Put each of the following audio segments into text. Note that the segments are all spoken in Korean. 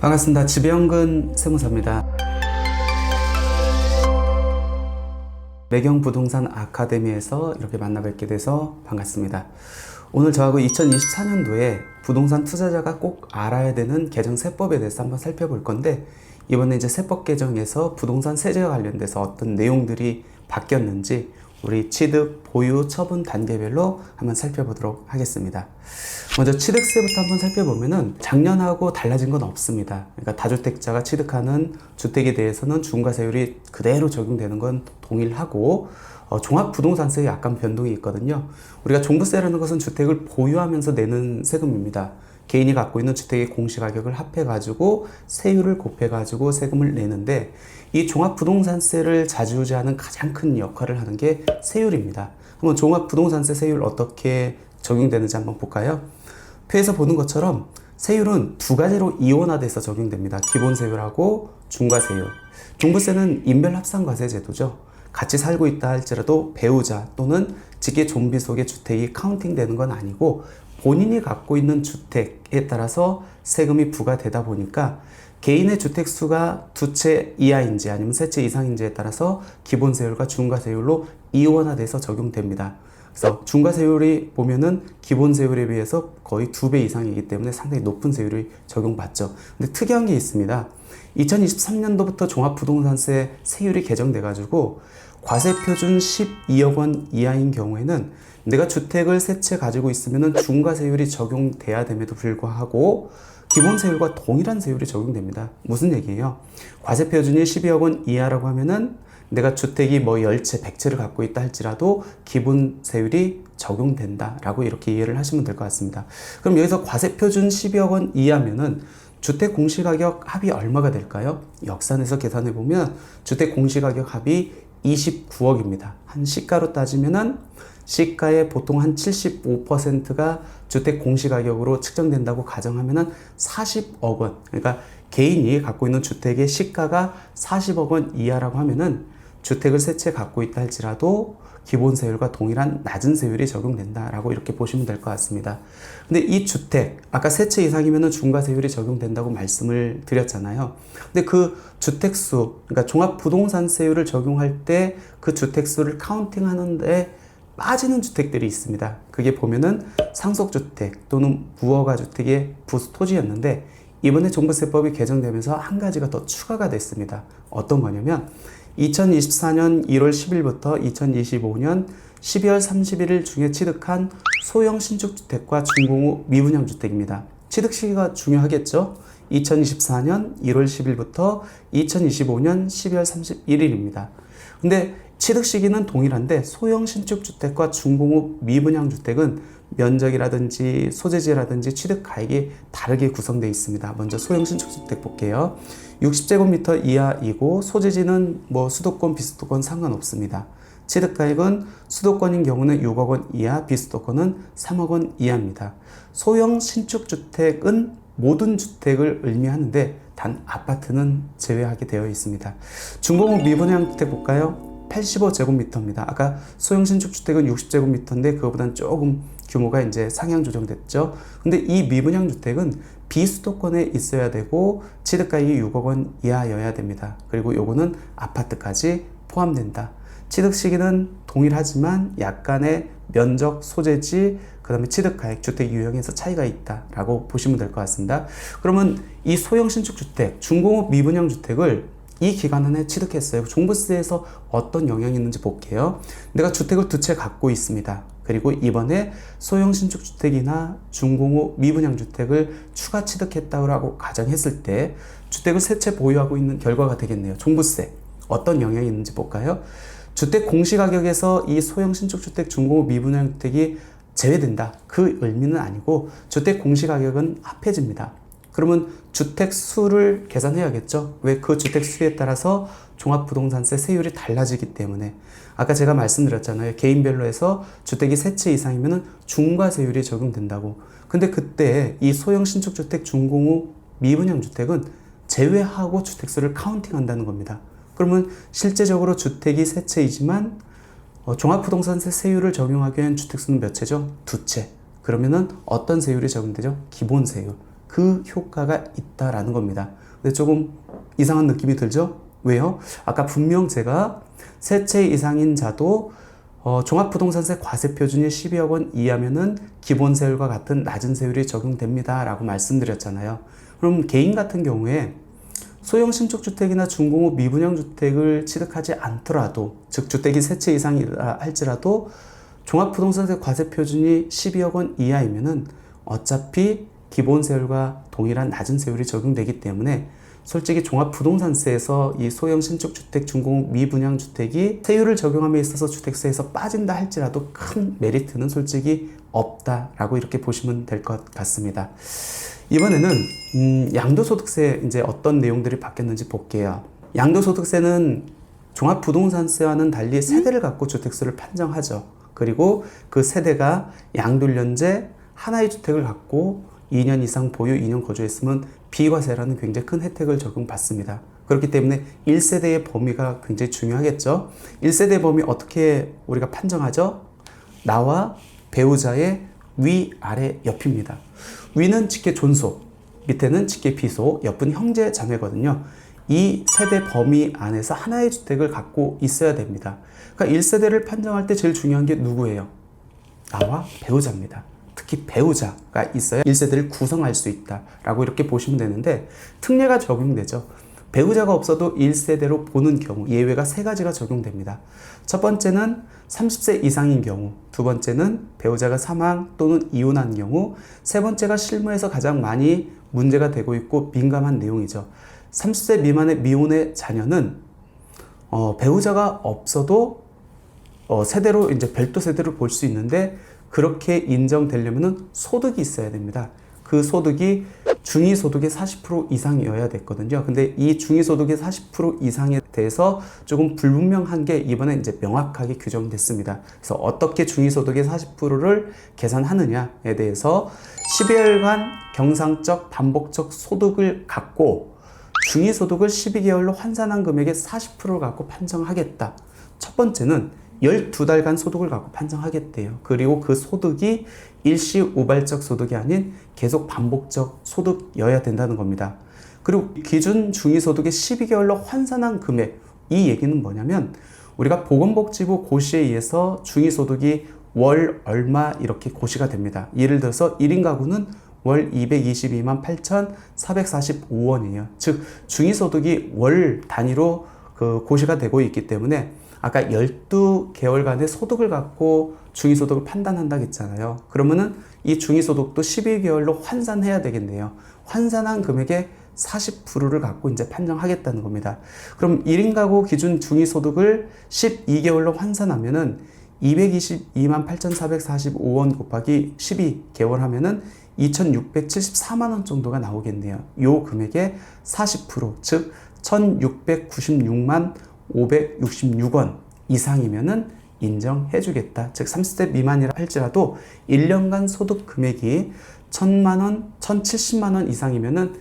반갑습니다. 지배영근 세무사입니다. 매경부동산 아카데미에서 이렇게 만나 뵙게 돼서 반갑습니다. 오늘 저하고 2024년도에 부동산 투자자가 꼭 알아야 되는 개정 세법에 대해서 한번 살펴볼 건데, 이번에 이제 세법 개정에서 부동산 세제와 관련돼서 어떤 내용들이 바뀌었는지 우리 취득, 보유, 처분 단계별로 한번 살펴보도록 하겠습니다. 먼저 취득세부터 한번 살펴보면은 작년하고 달라진 건 없습니다. 그러니까 다주택자가 취득하는 주택에 대해서는 중과세율이 그대로 적용되는 건 동일하고, 종합부동산세에 약간 변동이 있거든요. 우리가 종부세라는 것은 주택을 보유하면서 내는 세금입니다. 개인이 갖고 있는 주택의 공시가격을 합해가지고 세율을 곱해가지고 세금을 내는데, 이 종합부동산세를 좌지우지하는 가장 큰 역할을 하는 게 세율입니다. 한번 종합부동산세 세율 어떻게 적용되는지 한번 볼까요? 표에서 보는 것처럼 세율은 두 가지로 이원화돼서 적용됩니다. 기본세율하고 중과세율. 종부세는 인별합산과세 제도죠. 같이 살고 있다 할지라도 배우자 또는 직계 좀비 속의 주택이 카운팅되는 건 아니고, 본인이 갖고 있는 주택에 따라서 세금이 부과되다 보니까 개인의 주택 수가 두 채 이하인지 아니면 세 채 이상인지에 따라서 기본세율과 중과세율로 이원화돼서 적용됩니다. 그래서 중과세율이 보면은 기본세율에 비해서 거의 2배 이상이기 때문에 상당히 높은 세율이 적용받죠. 근데 특이한 게 있습니다. 2023년도부터 종합부동산세 세율이 개정돼가지고 과세표준 12억 원 이하인 경우에는 내가 주택을 세 채 가지고 있으면 중과세율이 적용돼야 됨에도 불구하고 기본세율과 동일한 세율이 적용됩니다. 무슨 얘기예요? 과세표준이 12억 원 이하라고 하면은 내가 주택이 뭐 10채, 100채를 갖고 있다 할지라도 기본세율이 적용된다라고 이렇게 이해를 하시면 될 것 같습니다. 그럼 여기서 과세표준 12억 원 이하면은 주택 공시가격 합이 얼마가 될까요? 역산해서 계산해 보면 주택 공시가격 합이 29억입니다. 한 시가로 따지면은 시가의 보통 한 75%가 주택 공시가격으로 측정된다고 가정하면은 40억 원. 그러니까 개인이 갖고 있는 주택의 시가가 40억 원 이하라고 하면은 주택을 세 채 갖고 있다 할지라도 기본세율과 동일한 낮은 세율이 적용된다라고 이렇게 보시면 될 것 같습니다. 근데 이 주택, 아까 세 채 이상이면 중과세율이 적용된다고 말씀을 드렸잖아요. 근데 그 주택수, 그러니까 종합부동산세율을 적용할 때 그 주택수를 카운팅하는데 빠지는 주택들이 있습니다. 그게 보면은 상속주택 또는 무허가주택의 부수토지였는데, 이번에 종부세법이 개정되면서 한 가지가 더 추가가 됐습니다. 어떤 거냐면 2024년 1월 10일부터 2025년 12월 31일 중에 취득한 소형 신축주택과 준공후 미분양주택입니다. 취득 시기가 중요하겠죠? 2024년 1월 10일부터 2025년 12월 31일입니다. 근데 취득 시기는 동일한데 소형 신축주택과 준공후 미분양주택은 면적이라든지 소재지라든지 취득 가액이 다르게 구성되어 있습니다. 먼저 소형 신축주택 볼게요. 60제곱미터 이하이고 소재지는 뭐 수도권, 비수도권 상관없습니다. 취득 가액은 수도권인 경우는 6억 원 이하, 비수도권은 3억 원 이하입니다. 소형 신축주택은 모든 주택을 의미하는데 단 아파트는 제외하게 되어 있습니다. 준공후 미분양주택 볼까요? 85제곱미터입니다. 아까 소형 신축주택은 60제곱미터인데 그거보다는 조금 규모가 이제 상향 조정됐죠. 근데 이 미분양 주택은 비수도권에 있어야 되고 취득가액이 6억 원 이하여야 됩니다. 그리고 요거는 아파트까지 포함된다. 취득 시기는 동일하지만 약간의 면적, 소재지, 그 다음에 취득가액, 주택 유형에서 차이가 있다라고 보시면 될 것 같습니다. 그러면 이 소형 신축주택, 준공후 미분양 주택을 이 기간 안에 취득했어요. 종부세에서 어떤 영향이 있는지 볼게요. 내가 주택을 두 채 갖고 있습니다. 그리고 이번에 소형 신축주택이나 준공후 미분양주택을 추가 취득했다고 가정했을 때 주택을 세 채 보유하고 있는 결과가 되겠네요. 종부세 어떤 영향이 있는지 볼까요? 주택 공시가격에서 이 소형 신축주택, 준공후 미분양주택이 제외된다. 그 의미는 아니고 주택 공시가격은 합해집니다. 그러면 주택 수를 계산해야겠죠. 왜? 그 주택 수에 따라서 종합부동산세 세율이 달라지기 때문에. 아까 제가 말씀드렸잖아요. 개인별로 해서 주택이 세 채 이상이면 중과세율이 적용된다고. 근데 그때 이 소형 신축주택, 준공후 미분양주택은 제외하고 주택수를 카운팅한다는 겁니다. 그러면 실제적으로 주택이 세 채이지만 종합부동산세 세율을 적용하기엔 주택수는 몇 채죠? 두 채. 그러면은 어떤 세율이 적용되죠? 기본세율. 그 효과가 있다라는 겁니다. 근데 조금 이상한 느낌이 들죠? 왜요? 아까 분명 제가 세 채 이상인 자도 종합부동산세 과세표준이 12억 원 이하면은 기본세율과 같은 낮은 세율이 적용됩니다 라고 말씀드렸잖아요. 그럼 개인 같은 경우에 소형 신축주택이나 중공업 미분양주택을 취득하지 않더라도, 즉 주택이 세 채 이상이라 할지라도 종합부동산세 과세표준이 12억 원 이하이면은 어차피 기본세율과 동일한 낮은 세율이 적용되기 때문에 솔직히 종합부동산세에서 이 소형 신축주택, 중공업 미분양주택이 세율을 적용함에 있어서 주택세에서 빠진다 할지라도 큰 메리트는 솔직히 없다라고 이렇게 보시면 될 것 같습니다. 이번에는 양도소득세 이제 어떤 내용들이 바뀌었는지 볼게요. 양도소득세는 종합부동산세와는 달리 세대를 갖고 주택수를 판정하죠. 그리고 그 세대가 양돌연재 하나의 주택을 갖고 2년 이상 보유, 2년 거주했으면 비과세라는 굉장히 큰 혜택을 적용받습니다. 그렇기 때문에 1세대의 범위가 굉장히 중요하겠죠. 1세대 범위 어떻게 우리가 판정하죠? 나와 배우자의 위, 아래, 옆입니다. 위는 직계 존속, 밑에는 직계 비속, 옆은 형제 자매거든요. 이 세대 범위 안에서 하나의 주택을 갖고 있어야 됩니다. 그러니까 1세대를 판정할 때 제일 중요한 게 누구예요? 나와 배우자입니다. 특히 배우자가 있어야 1세대를 구성할 수 있다라고 이렇게 보시면 되는데 특례가 적용되죠. 배우자가 없어도 1세대로 보는 경우 예외가 3가지가 적용됩니다. 첫 번째는 30세 이상인 경우, 두 번째는 배우자가 사망 또는 이혼한 경우, 세 번째가 실무에서 가장 많이 문제가 되고 있고 민감한 내용이죠. 30세 미만의 미혼의 자녀는 배우자가 없어도 세대로 이제 별도 세대로 볼 수 있는데 그렇게 인정되려면 소득이 있어야 됩니다. 그 소득이 중위소득의 40% 이상이어야 됐거든요. 근데 이 중위소득의 40% 이상에 대해서 조금 불분명한 게 이번에 이제 명확하게 규정됐습니다. 그래서 어떻게 중위소득의 40%를 계산하느냐에 대해서 12개월간 경상적 반복적 소득을 갖고 중위소득을 12개월로 환산한 금액의 40%를 갖고 판정하겠다. 첫 번째는 12달간 소득을 갖고 판정하겠대요. 그리고 그 소득이 일시 우발적 소득이 아닌 계속 반복적 소득이어야 된다는 겁니다. 그리고 기준 중위소득의 12개월로 환산한 금액, 이 얘기는 뭐냐면 우리가 보건복지부 고시에 의해서 중위소득이 월 얼마 이렇게 고시가 됩니다. 예를 들어서 1인 가구는 월 222만 8,445원이에요. 즉 중위소득이 월 단위로 그 고시가 되고 있기 때문에 아까 12개월간의 소득을 갖고 중위소득을 판단한다고 했잖아요. 그러면은 이 중위소득도 12개월로 환산해야 되겠네요. 환산한 금액의 40%를 갖고 이제 판정하겠다는 겁니다. 그럼 1인 가구 기준 중위소득을 12개월로 환산하면은 222만 8,445원 곱하기 12개월 하면은 2,674만원 정도가 나오겠네요. 요 금액의 40%, 즉 1,696만 566원 이상이면은 인정해주겠다. 즉 30대 미만이라 할지라도 1년간 소득 금액이 1,000만원, 1,070만원 이상이면은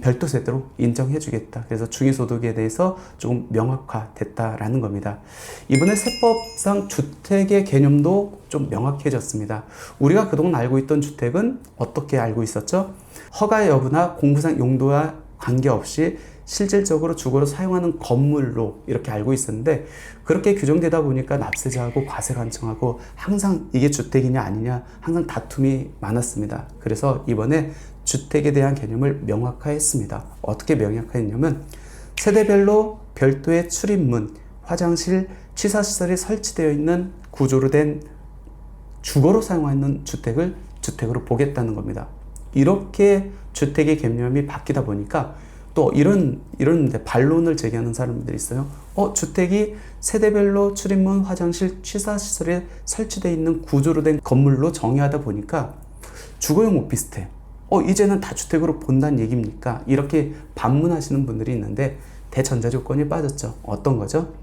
별도 세대로 인정해주겠다. 그래서 중위소득에 대해서 조금 명확화됐다라는 겁니다. 이번에 세법상 주택의 개념도 좀 명확해졌습니다. 우리가 그동안 알고 있던 주택은 어떻게 알고 있었죠? 허가 여부나 공부상 용도와 관계없이 실질적으로 주거로 사용하는 건물로 이렇게 알고 있었는데 그렇게 규정되다 보니까 납세자하고 과세관청하고 항상 이게 주택이냐 아니냐 항상 다툼이 많았습니다. 그래서 이번에 주택에 대한 개념을 명확화했습니다. 어떻게 명확화했냐면 세대별로 별도의 출입문, 화장실, 취사시설이 설치되어 있는 구조로 된 주거로 사용하는 주택을 주택으로 보겠다는 겁니다. 이렇게 주택의 개념이 바뀌다 보니까 또 이런 반론을 제기하는 사람들이 있어요. 주택이 세대별로 출입문, 화장실, 취사시설에 설치되어 있는 구조로 된 건물로 정의하다 보니까 주거용 오피스텔, 이제는 다주택으로 본다는 얘기입니까? 이렇게 반문하시는 분들이 있는데 대전제 조건이 빠졌죠. 어떤 거죠?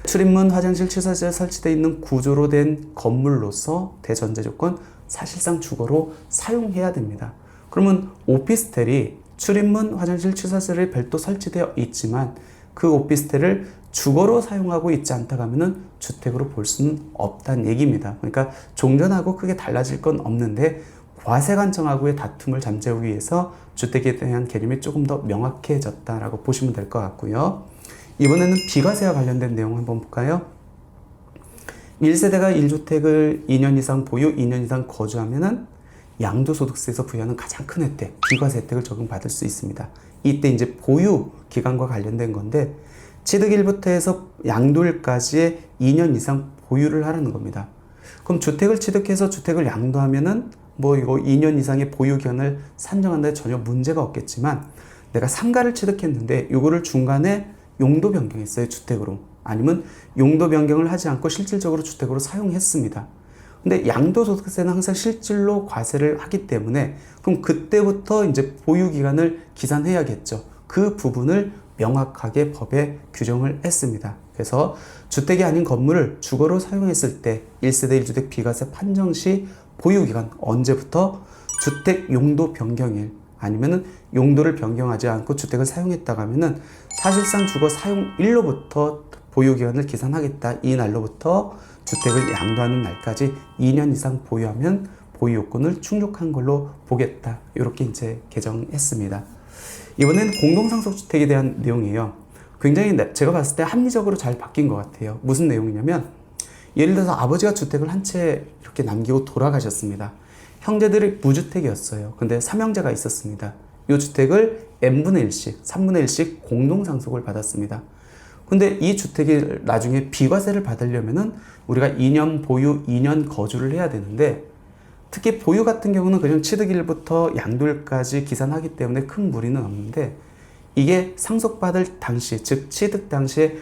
출입문, 화장실, 취사시설에 설치되어 있는 구조로 된 건물로서 대전제 조건, 사실상 주거로 사용해야 됩니다. 그러면 오피스텔이 출입문, 화장실, 취사시설에 별도 설치되어 있지만 그 오피스텔을 주거로 사용하고 있지 않다고 하면은 주택으로 볼 수는 없다는 얘기입니다. 그러니까 종전하고 크게 달라질 건 없는데 과세관청하고의 다툼을 잠재우기 위해서 주택에 대한 개념이 조금 더 명확해졌다라고 보시면 될 것 같고요. 이번에는 비과세와 관련된 내용 한번 볼까요? 1세대가 1주택을 2년 이상 보유, 2년 이상 거주하면은 양도소득세에서 부여하는 가장 큰 혜택, 비과세 혜택을 적용받을 수 있습니다. 이때 이제 보유 기간과 관련된 건데, 취득일부터 해서 양도일까지의 2년 이상 보유를 하라는 겁니다. 그럼 주택을 취득해서 주택을 양도하면은 뭐 이거 2년 이상의 보유 기간을 산정하는데 전혀 문제가 없겠지만, 내가 상가를 취득했는데 이거를 중간에 용도 변경했어요, 주택으로. 아니면 용도 변경을 하지 않고 실질적으로 주택으로 사용했습니다. 근데 양도소득세는 항상 실질로 과세를 하기 때문에, 그럼 그때부터 이제 보유 기간을 기산해야겠죠. 그 부분을 명확하게 법에 규정을 했습니다. 그래서 주택이 아닌 건물을 주거로 사용했을 때 1세대 1주택 비과세 판정 시 보유기간 언제부터 주택 용도 변경일, 아니면은 용도를 변경하지 않고 주택을 사용했다고 하면은 사실상 주거 사용일로부터 보유기간을 계산하겠다. 이 날로부터 주택을 양도하는 날까지 2년 이상 보유하면 보유요건을 충족한 걸로 보겠다. 이렇게 이제 개정했습니다. 이번엔 공동상속주택에 대한 내용이에요. 굉장히 제가 봤을 때 합리적으로 잘 바뀐 것 같아요. 무슨 내용이냐면, 예를 들어서 아버지가 주택을 한 채 이렇게 남기고 돌아가셨습니다. 형제들이 무주택이었어요. 근데 삼형제가 있었습니다. 이 주택을 n분의 1씩, 3분의 1씩 공동상속을 받았습니다. 근데 이 주택이 나중에 비과세를 받으려면은 우리가 2년 보유, 2년 거주를 해야 되는데, 특히 보유 같은 경우는 그냥 취득일부터 양도일까지 기산하기 때문에 큰 무리는 없는데, 이게 상속받을 당시, 즉 취득 당시에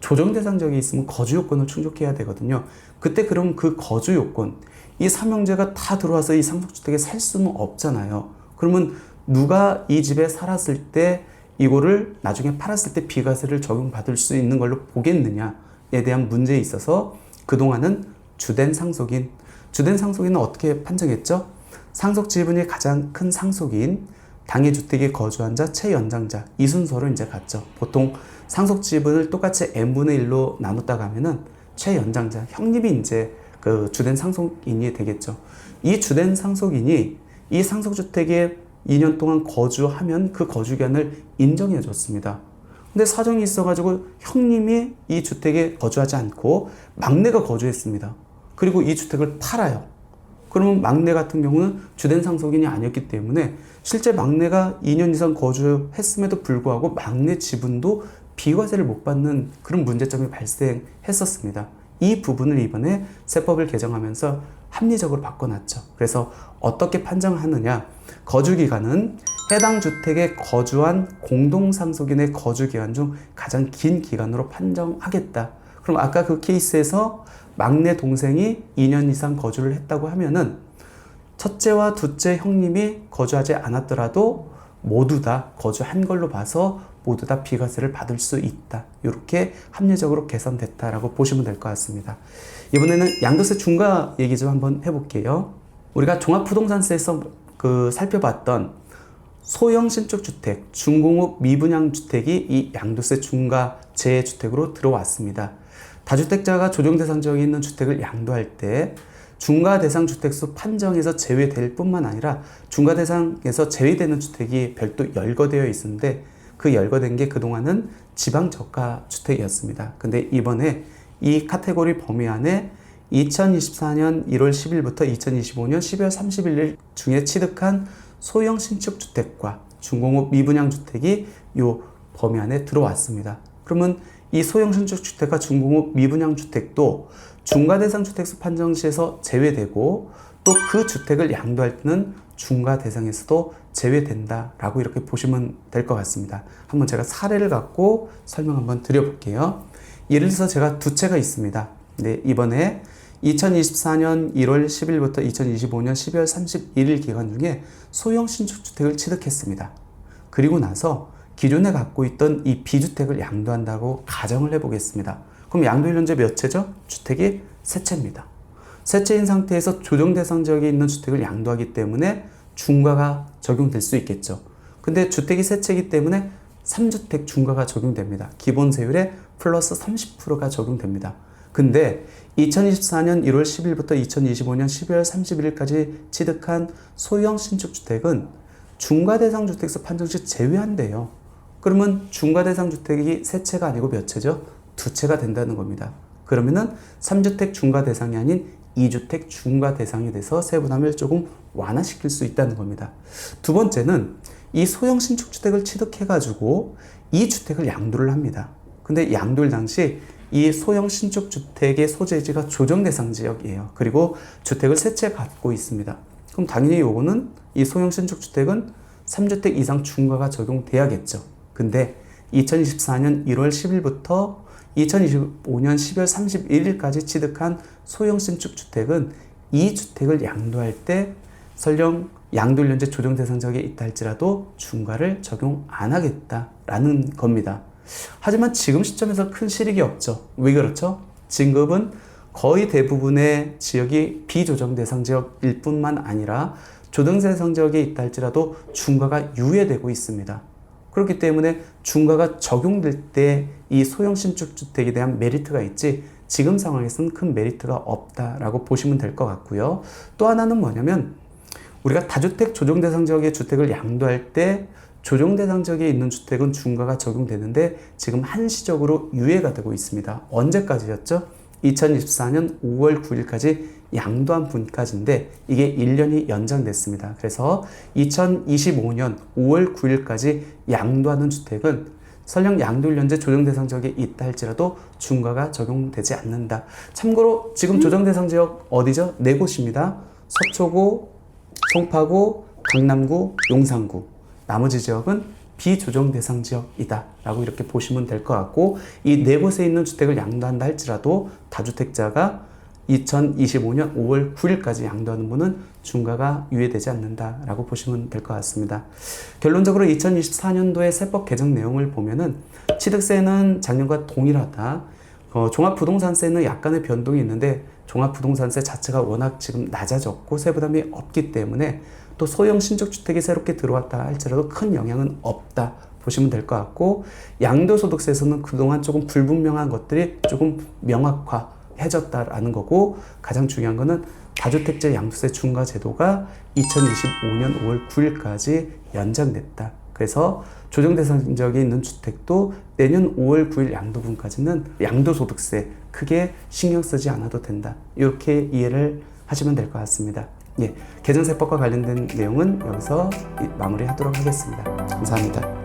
조정대상적이 있으면 거주요건을 충족해야 되거든요. 그때 그럼 그 거주요건, 이 삼형제가 다 들어와서 이 상속주택에 살 수는 없잖아요. 그러면 누가 이 집에 살았을 때 이거를 나중에 팔았을 때 비과세를 적용받을 수 있는 걸로 보겠느냐에 대한 문제에 있어서 그동안은 주된 상속인은 어떻게 판정했죠? 상속 지분이 가장 큰 상속인, 당해 주택에 거주한 자, 최연장자, 이 순서로 이제 갔죠. 보통 상속 지분을 똑같이 n분의 1로 나눴다가 하면은 최연장자, 형님이 이제 그 주된 상속인이 되겠죠. 이 주된 상속인이 이 상속주택에 2년 동안 거주하면 그 거주기간을 인정해 줬습니다. 근데 사정이 있어가지고 형님이 이 주택에 거주하지 않고 막내가 거주했습니다. 그리고 이 주택을 팔아요. 그러면 막내 같은 경우는 주된 상속인이 아니었기 때문에 실제 막내가 2년 이상 거주했음에도 불구하고 막내 지분도 비과세를 못 받는 그런 문제점이 발생했었습니다. 이 부분을 이번에 세법을 개정하면서 합리적으로 바꿔놨죠. 그래서 어떻게 판정하느냐, 거주기간은 해당 주택에 거주한 공동상속인의 거주기간 중 가장 긴 기간으로 판정하겠다. 그럼 아까 그 케이스에서 막내 동생이 2년 이상 거주를 했다고 하면은 첫째와 둘째 형님이 거주하지 않았더라도 모두 다 거주한 걸로 봐서 모두 다 비과세를 받을 수 있다. 이렇게 합리적으로 개선됐다라고 보시면 될 것 같습니다. 이번에는 양도세 중과 얘기 좀 한번 해볼게요. 우리가 종합부동산세에서 살펴봤던 소형 신축주택, 중공업 미분양주택이 이 양도세 중과 재주택으로 들어왔습니다. 다주택자가 조정대상지역에 있는 주택을 양도할 때 중과대상 주택수 판정에서 제외될 뿐만 아니라 중과대상에서 제외되는 주택이 별도 열거되어 있었는데, 그 열거된 게 그동안은 지방저가 주택이었습니다. 근데 이번에 이 카테고리 범위 안에 2024년 1월 10일부터 2025년 12월 31일 중에 취득한 소형 신축주택과 중공업 미분양주택이 이 범위 안에 들어왔습니다. 그러면 이 소형 신축주택과 중공업 미분양주택도 중과대상 주택수 판정시에서 제외되고, 또 그 주택을 양도할 때는 중과대상에서도 제외된다라고 이렇게 보시면 될 것 같습니다. 한번 제가 사례를 갖고 설명 한번 드려볼게요. 예를 들어서 제가 두 채가 있습니다. 네, 이번에 2024년 1월 10일부터 2025년 12월 31일 기간 중에 소형 신축주택을 취득했습니다. 그리고 나서 기존에 갖고 있던 이 B주택을 양도한다고 가정을 해보겠습니다. 그럼 양도일 현재 몇 채죠? 주택이 세 채입니다. 세 채인 상태에서 조정대상 지역에 있는 주택을 양도하기 때문에 중과가 적용될 수 있겠죠. 근데 주택이 세 채이기 때문에 3주택 중과가 적용됩니다. 기본 세율에 플러스 30%가 적용됩니다. 근데 2024년 1월 10일부터 2025년 12월 31일까지 취득한 소형 신축주택은 중과대상주택에서 판정 시 제외한대요. 그러면 중과대상주택이 세 채가 아니고 몇 채죠? 두 채가 된다는 겁니다. 그러면은 3주택 중과대상이 아닌 2주택 중과대상이 돼서 세분함을 조금 완화시킬 수 있다는 겁니다. 두 번째는 이 소형 신축주택을 취득해가지고 이 주택을 양도를 합니다. 근데 양도일 당시 이 소형 신축주택의 소재지가 조정대상 지역이에요. 그리고 주택을 세 채 갖고 있습니다. 그럼 당연히 요거는 이 소형 신축주택은 3주택 이상 중과가 적용돼야겠죠. 근데 2024년 1월 10일부터 2025년 12월 31일까지 취득한 소형 신축주택은 이 주택을 양도할 때 설령 양도일 현재 조정 대상 지역에 있다 할지라도 중과를 적용 안 하겠다라는 겁니다. 하지만 지금 시점에서 큰 실익이 없죠. 왜 그렇죠? 진급은 거의 대부분의 지역이 비조정 대상 지역일 뿐만 아니라 조정 대상 지역에 있다 할지라도 중과가 유예되고 있습니다. 그렇기 때문에 중과가 적용될 때 이 소형 신축주택에 대한 메리트가 있지 지금 상황에서는 큰 메리트가 없다라고 보시면 될 것 같고요. 또 하나는 뭐냐면 우리가 다주택 조정대상 지역의 주택을 양도할 때 조정대상 지역에 있는 주택은 중과가 적용되는데 지금 한시적으로 유예가 되고 있습니다. 언제까지였죠? 2024년 5월 9일까지 양도한 분까지인데 이게 1년이 연장됐습니다. 그래서 2025년 5월 9일까지 양도하는 주택은 설령 양도일 현재 조정대상 지역에 있다 할지라도 중과가 적용되지 않는다. 참고로 지금 조정대상 지역 어디죠? 네 곳입니다. 서초구, 송파구, 강남구, 용산구. 나머지 지역은 비조정 대상 지역이다 라고 이렇게 보시면 될 것 같고 이 네 곳에 있는 주택을 양도한다 할지라도 다주택자가 2025년 5월 9일까지 양도하는 분은 중과가 유예되지 않는다 라고 보시면 될 것 같습니다. 결론적으로 2024년도의 세법 개정 내용을 보면은 취득세는 작년과 동일하다. 종합부동산세는 약간의 변동이 있는데 종합부동산세 자체가 워낙 지금 낮아졌고 세부담이 없기 때문에 또 소형 신축주택이 새롭게 들어왔다 할지라도 큰 영향은 없다 보시면 될 것 같고 양도소득세에서는 그동안 조금 불분명한 것들이 조금 명확화해졌다라는 거고 가장 중요한 거는 다주택자 양도세 중과 제도가 2025년 5월 9일까지 연장됐다. 그래서 조정대상 지역에 있는 주택도 내년 5월 9일 양도분까지는 양도소득세 크게 신경 쓰지 않아도 된다. 이렇게 이해를 하시면 될 것 같습니다. 예, 개정세법과 관련된 내용은 여기서 마무리하도록 하겠습니다. 감사합니다.